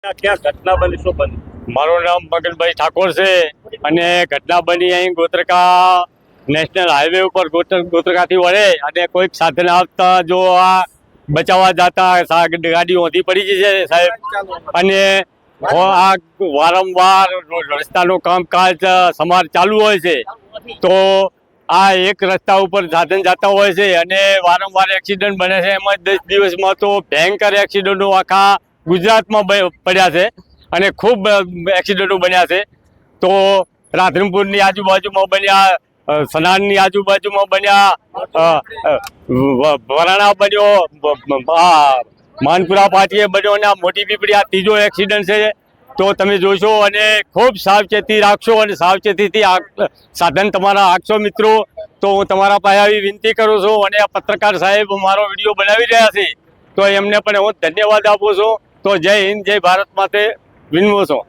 ક્યાં ઘટના બની, શું બની? મારું નામ મગનભાઈ ઠાકોર છે અને ઘટના બની અહીં ગોત્રકા નેશનલ હાઈવે ઉપર ગોત્રકાથી વળે અને કોઈક સાધન આવતા જો આ બચાવવા જતા ગાડી ઓંધી પડી ગઈ છે સાહેબ. અને આ વારંવાર રસ્તાનું કામકાજ સમાર ચાલુ હોય છે તો આ એક રસ્તા ઉપર સાધન જતા હોય છે અને વારંવાર એક્સિડન્ટ બને છે. એમાં 10 દિવસમાં તો ભયંકર એક્સિડન્ટો આખા ગુજરાતમાં પડ્યા છે અને ખૂબ એક્સિડન્ટો બન્યા છે. તો રાધનપુરની આજુબાજુમાં બન્યા, સનાનની આજુબાજુમાં બન્યા, વરાણા બન્યો, માનપુરા પાટીએ બન્યો અને આ મોટી પીપળી આ ત્રીજો એક્સિડન્ટ છે. તો તમે જોશો અને ખૂબ સાવચેતી રાખશો અને સાવચેતીથી સાધન તમારા હાંકશો મિત્રો. તો હું તમારા પાસે આવી વિનંતી કરું છું અને આ પત્રકાર સાહેબ મારો વિડીયો બનાવી રહ્યા છે તો એમને પણ હું ધન્યવાદ આપું છું. તો જય હિન્દ, જય ભારત માટે વિનમું છું.